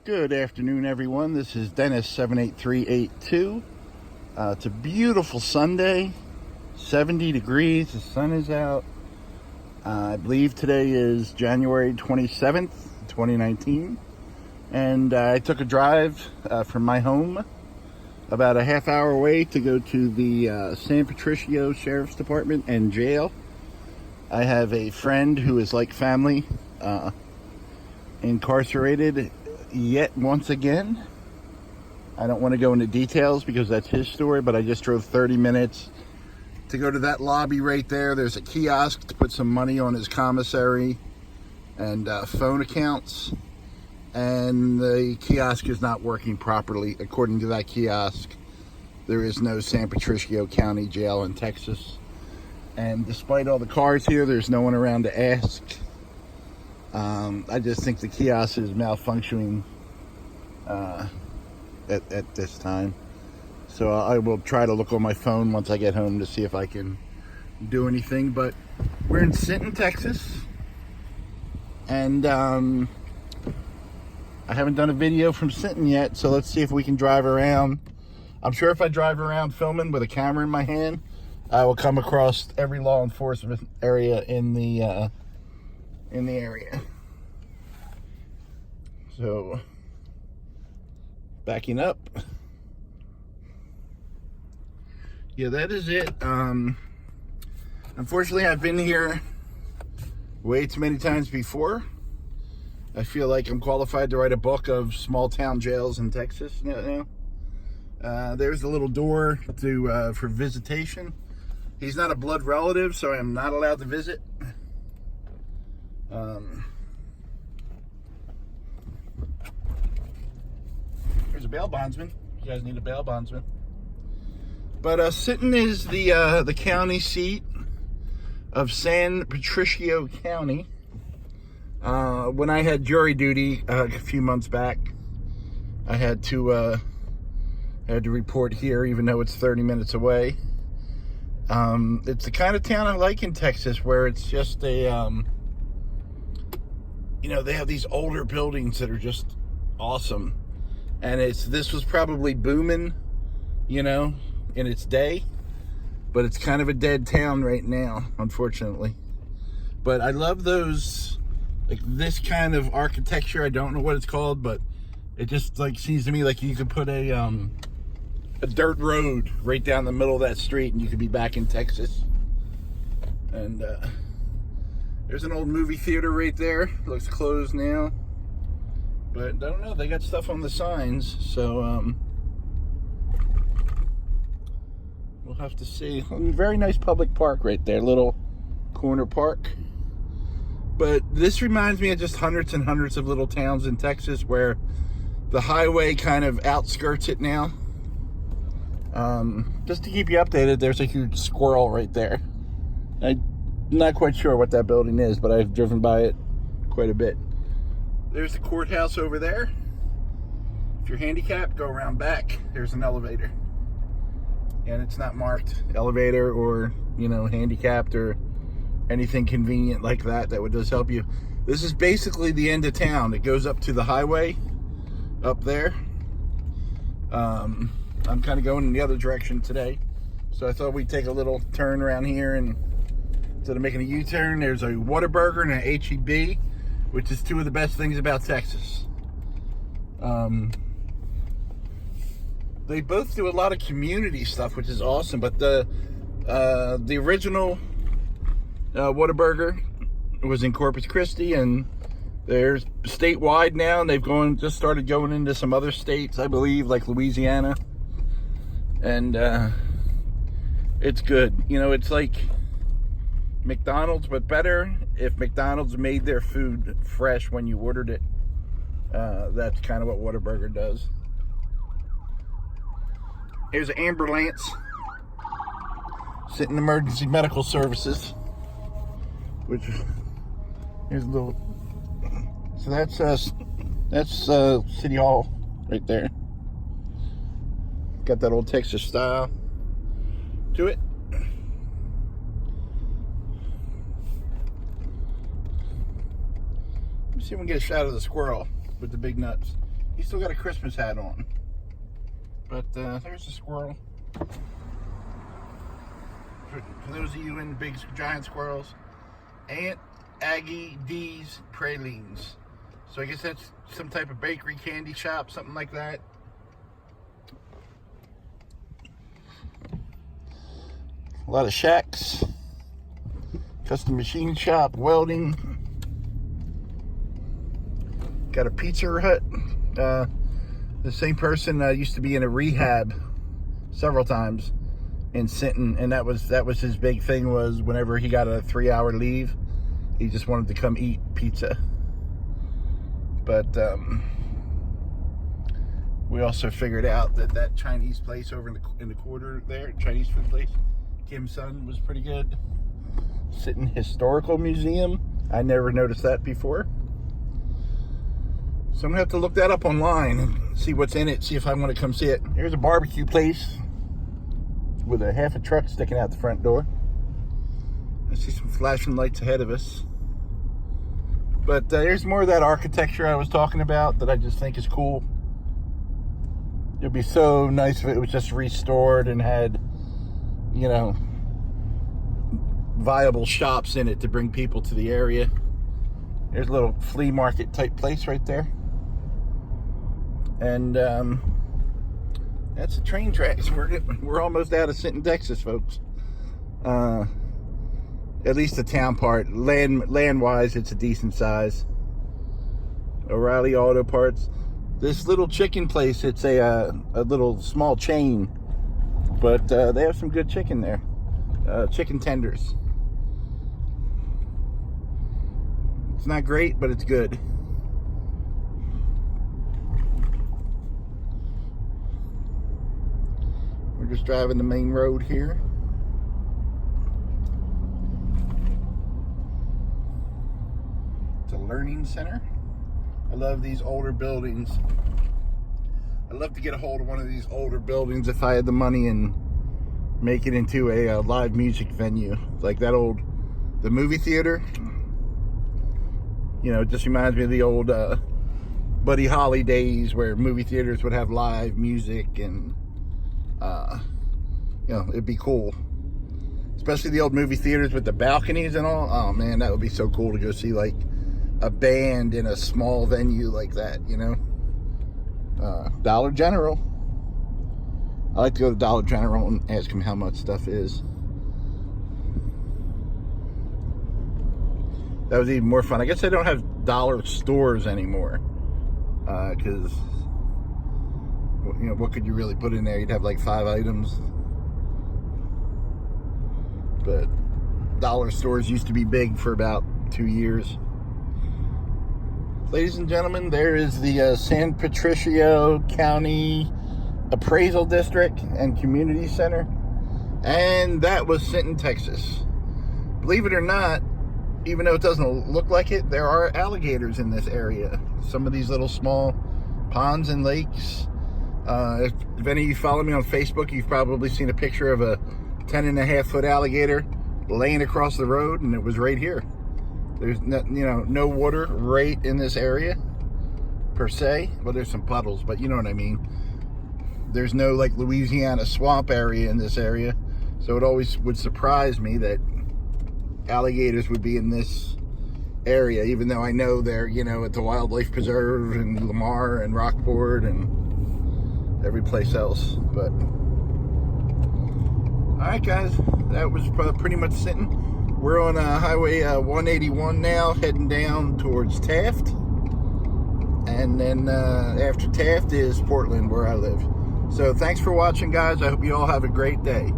Good afternoon, everyone. This is Dennis78382. It's a beautiful Sunday, 70 degrees. The sun is out. I believe today is January 27th, 2019. And I took a drive from my home about a half hour away to go to the San Patricio Sheriff's Department and jail. I have a friend who is like family, incarcerated yet once again. I don't want to go into details because that's his story, but I just drove 30 minutes to go to that lobby right there. There's a kiosk to put some money on his commissary and phone accounts, and the kiosk is not working properly. According to that kiosk, there is no San Patricio County Jail in Texas, and despite all the cars here, there's no one around to ask. I just think the kiosk is malfunctioning at this time. So I will try to look on my phone once I get home to see if I can do anything. But we're in Sinton, Texas. And I haven't done a video from Sinton yet, so let's see if we can drive around. I'm sure if I drive around filming with a camera in my hand, I will come across every law enforcement area in the area. So, backing up. Yeah, that is it. Unfortunately, I've been here way too many times before. I feel like I'm qualified to write a book of small town jails in Texas. There's the little door to for visitation. He's not a blood relative, so I'm not allowed to visit. There's a bail bondsman. You guys need a bail bondsman. But Sinton is the county seat of San Patricio County. When I had jury duty a few months back, I had to report here, even though it's 30 minutes away. It's the kind of town I like in Texas, where it's just a they have these older buildings that are just awesome. And this was probably booming, in its day. But it's kind of a dead town right now, unfortunately. But I love those, like this kind of architecture. I don't know what it's called, but it just seems to me like you could put a dirt road right down the middle of that street and you could be back in Texas. And there's an old movie theater right there. Looks closed now. But I don't know, they got stuff on the signs, so we'll have to see. Very nice public park right there, little corner park. But this reminds me of just hundreds and hundreds of little towns in Texas where the highway kind of outskirts it now. Just to keep you updated, there's a huge squirrel right there. I'm not quite sure what that building is, but I've driven by it quite a bit. There's the courthouse over there. If you're handicapped, go around back. There's an elevator. And it's not marked elevator or, handicapped or anything convenient like that would just help you. This is basically the end of town. It goes up to the highway up there. I'm kind of going in the other direction today. So I thought we'd take a little turn around here, and instead of making a U-turn, there's a Whataburger and an H-E-B, which is two of the best things about Texas. They both do a lot of community stuff, which is awesome. But the original Whataburger was in Corpus Christi, and they're statewide now, and they've just started going into some other states, I believe, like Louisiana. And it's good. It's like McDonald's, but better. If McDonald's made their food fresh when you ordered it, that's kind of what Whataburger does. Here's an ambulance. Sinton Emergency Medical Services. Which, here's a little. So that's City Hall right there. Got that old Texas style to it. Let me see if we can get a shot of the squirrel with the big nuts. He's still got a Christmas hat on. But there's a squirrel. For those of you in big giant squirrels, Aunt Aggie D's pralines. So I guess that's some type of bakery candy shop, something like that. A lot of shacks, custom machine shop, welding. Got a Pizza Hut. The same person used to be in a rehab several times in Sinton, and that was his big thing, was whenever he got a 3-hour leave, he just wanted to come eat pizza. But we also figured out that Chinese place over in the quarter there, Chinese food place, Kim's Son, was pretty good. Sinton Historical Museum. I never noticed that before. So I'm gonna have to look that up online and see what's in it, see if I want to come see it. Here's a barbecue place with a half a truck sticking out the front door. I see some flashing lights ahead of us. But there's more of that architecture I was talking about that I just think is cool. It'd be so nice if it was just restored and had, you know, viable shops in it to bring people to the area. There's a little flea market type place right there. And that's the train tracks. We're almost out of Sinton, Texas, folks. At least the town part. Land-wise, it's a decent size. O'Reilly Auto Parts. This little chicken place, it's a little small chain, but they have some good chicken there. Chicken tenders. It's not great, but it's good. We're just driving the main road here. It's a learning center. I love these older buildings. I'd love to get a hold of one of these older buildings if I had the money and make it into a live music venue. Like the movie theater. You know, it just reminds me of the old Buddy Holly days where movie theaters would have live music, and you know, it'd be cool. Especially the old movie theaters with the balconies and all. Oh man, that would be so cool to go see like a band in a small venue like that, you know. Dollar General. I like to go to Dollar General and ask them how much stuff is. That was even more fun. I guess they don't have dollar stores anymore, because you know, what could you really put in there? You'd have like 5 items. But dollar stores used to be big for about 2 years. Ladies and gentlemen, there is the San Patricio County Appraisal District and Community Center. And that was Sinton, Texas. Believe it or not, even though it doesn't look like it, there are alligators in this area. Some of these little small ponds and lakes. If any of you follow me on Facebook, you've probably seen a picture of a 10.5-foot alligator laying across the road, and it was right here. There's no, you know, no water right in this area per se. Well, there's some puddles, but you know what I mean. There's no like Louisiana swamp area in this area, so it always would surprise me that alligators would be in this area, even though I know they're, you know, at the Wildlife Preserve and Lamar and Rockport and every place else. But all right, guys, that was pretty much Sinton. We're on Highway 181 now, heading down towards Taft. And then after Taft is Portland, where I live. So thanks for watching, guys. I hope you all have a great day.